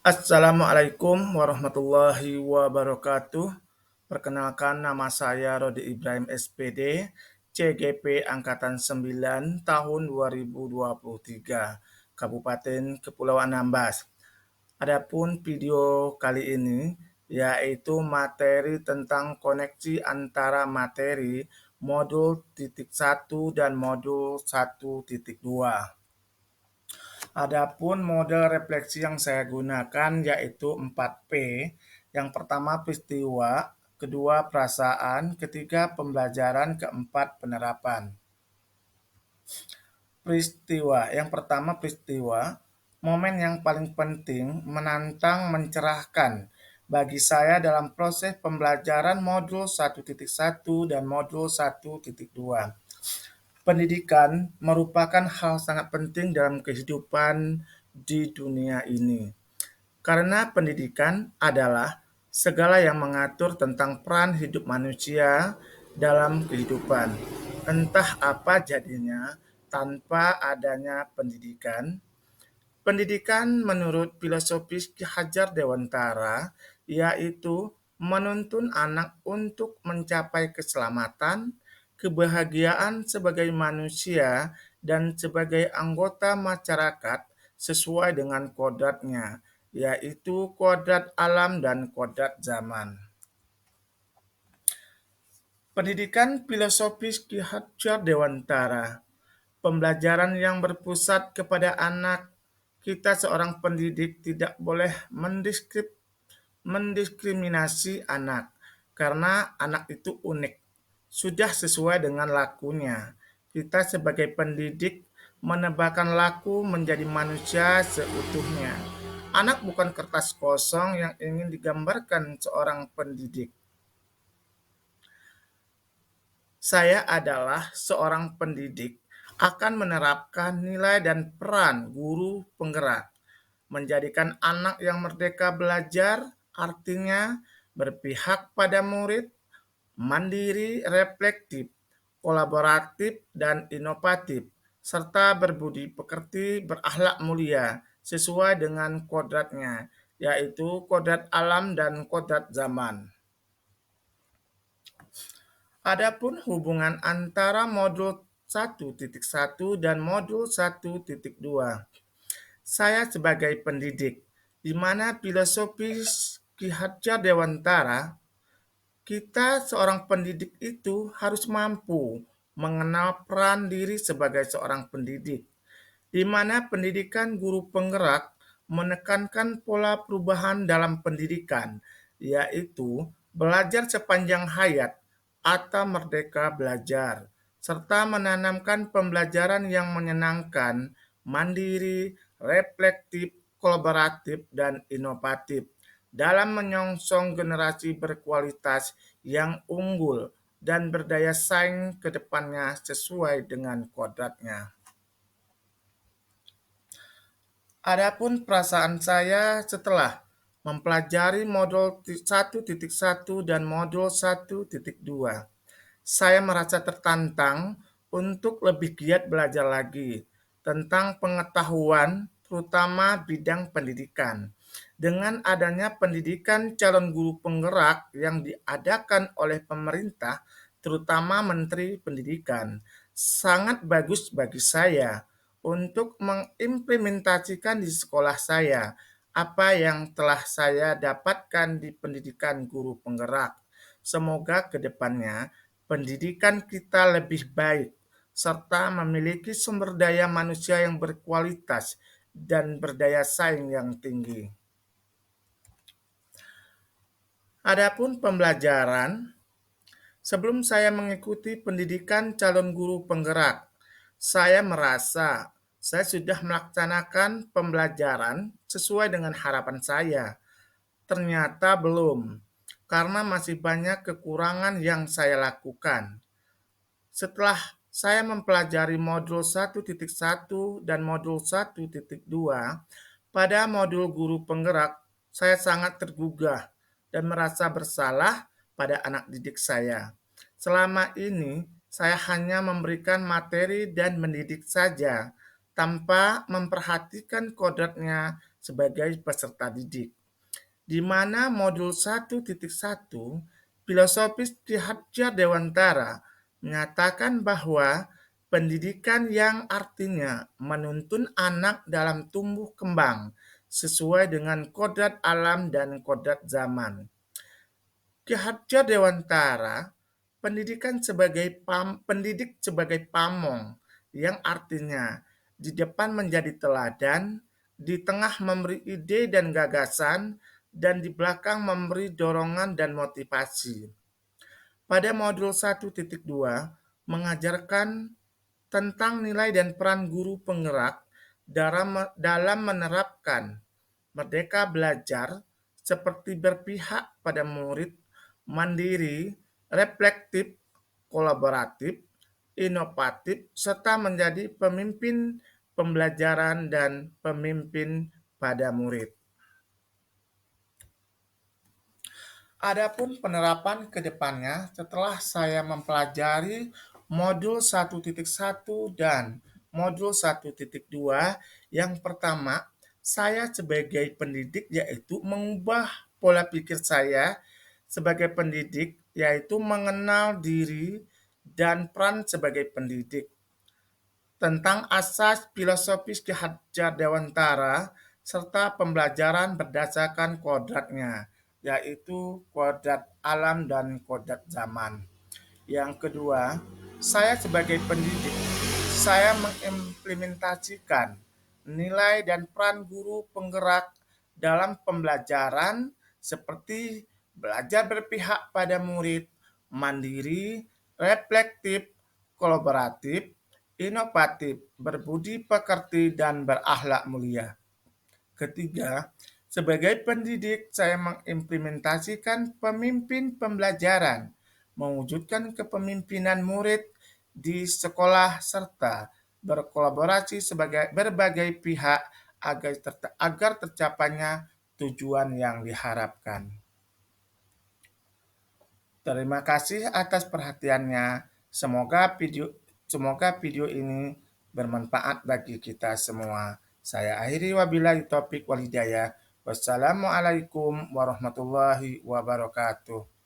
Assalamualaikum warahmatullahi wabarakatuh. Perkenalkan nama saya Rodi Ibrahim SPD, CGP Angkatan 9 tahun 2023, Kabupaten Kepulauan Anambas. Adapun video kali ini yaitu materi tentang koneksi antara materi modul titik 1 dan modul 1.2. Adapun model refleksi yang saya gunakan yaitu 4P. Yang pertama peristiwa, kedua perasaan, ketiga pembelajaran, keempat penerapan. Peristiwa, yang pertama peristiwa, momen yang paling penting, menantang, mencerahkan bagi saya dalam proses pembelajaran modul 1.1 dan modul 1.2. Pendidikan merupakan hal sangat penting dalam kehidupan di dunia ini. Karena pendidikan adalah segala yang mengatur tentang peran hidup manusia dalam kehidupan. Entah apa jadinya tanpa adanya pendidikan. Pendidikan menurut filosofis Ki Hajar Dewantara yaitu menuntun anak untuk mencapai keselamatan, kebahagiaan sebagai manusia dan sebagai anggota masyarakat sesuai dengan kodratnya, yaitu kodrat alam dan kodrat zaman. Pendidikan filosofis Ki Hajar Dewantara, pembelajaran yang berpusat kepada anak. Kita seorang pendidik tidak boleh mendiskriminasi anak, karena anak itu unik, sudah sesuai dengan lakunya. Kita sebagai pendidik menebarkan laku menjadi manusia seutuhnya. Anak bukan kertas kosong yang ingin digambarkan seorang pendidik. Saya adalah seorang pendidik akan menerapkan nilai dan peran guru penggerak, menjadikan anak yang merdeka belajar, artinya berpihak pada murid, mandiri, reflektif, kolaboratif, dan inovatif, serta berbudi pekerti, berakhlak mulia, sesuai dengan kodratnya, yaitu kodrat alam dan kodrat zaman. Adapun hubungan antara modul 1.1 dan modul 1.2. Saya sebagai pendidik, di mana filosofis Ki Hajar Dewantara, kita seorang pendidik itu harus mampu mengenal peran diri sebagai seorang pendidik, di mana pendidikan guru penggerak menekankan pola perubahan dalam pendidikan, yaitu belajar sepanjang hayat atau merdeka belajar, serta menanamkan pembelajaran yang menyenangkan, mandiri, reflektif, kolaboratif, dan inovatif dalam menyongsong generasi berkualitas yang unggul dan berdaya saing ke depannya sesuai dengan kodratnya. Adapun perasaan saya setelah mempelajari modul 1.1 dan modul 1.2, saya merasa tertantang untuk lebih giat belajar lagi tentang pengetahuan, terutama bidang pendidikan. Dengan adanya pendidikan calon guru penggerak yang diadakan oleh pemerintah, terutama Menteri Pendidikan, sangat bagus bagi saya untuk mengimplementasikan di sekolah saya apa yang telah saya dapatkan di pendidikan guru penggerak. Semoga ke depannya pendidikan kita lebih baik serta memiliki sumber daya manusia yang berkualitas dan berdaya saing yang tinggi. Adapun pembelajaran, sebelum saya mengikuti pendidikan calon guru penggerak, saya merasa saya sudah melaksanakan pembelajaran sesuai dengan harapan saya. Ternyata belum, karena masih banyak kekurangan yang saya lakukan. Setelah saya mempelajari modul 1.1 dan modul 1.2, pada modul guru penggerak, saya sangat tergugah dan merasa bersalah pada anak didik saya. Selama ini, saya hanya memberikan materi dan mendidik saja, tanpa memperhatikan kodratnya sebagai peserta didik, di mana modul 1.1 filosofis Ki Hadjar Dewantara menyatakan bahwa pendidikan yang artinya menuntun anak dalam tumbuh kembang sesuai dengan kodrat alam dan kodrat zaman. Ki Hadjar Dewantara pendidik sebagai pamong yang artinya di depan menjadi teladan, di tengah memberi ide dan gagasan, dan di belakang memberi dorongan dan motivasi. Pada modul 1.2 mengajarkan tentang nilai dan peran guru penggerak dalam menerapkan merdeka belajar seperti berpihak pada murid, mandiri, reflektif, kolaboratif, inovatif, serta menjadi pemimpin pembelajaran dan pemimpin pada murid. Adapun penerapan ke depannya setelah saya mempelajari modul 1.1 dan modul 1.2, yang pertama, saya sebagai pendidik yaitu mengubah pola pikir saya sebagai pendidik, yaitu mengenal diri dan peran sebagai pendidik, tentang asas filosofis Ki Hadjar Dewantara serta pembelajaran berdasarkan kodratnya, yaitu kodrat alam dan kodrat zaman. Yang kedua, saya sebagai pendidik, saya mengimplementasikan nilai dan peran guru penggerak dalam pembelajaran seperti belajar berpihak pada murid, mandiri, reflektif, kolaboratif, inovatif, berbudi pekerti, dan berakhlak mulia. Ketiga, sebagai pendidik, saya mengimplementasikan pemimpin pembelajaran, mewujudkan kepemimpinan murid di sekolah serta berkolaborasi sebagai berbagai pihak agar tercapainya tujuan yang diharapkan. Terima kasih atas perhatiannya. Semoga video ini bermanfaat bagi kita semua. Saya akhiri wabillahi taufik wal hidayah. Wassalamualaikum warahmatullahi wabarakatuh.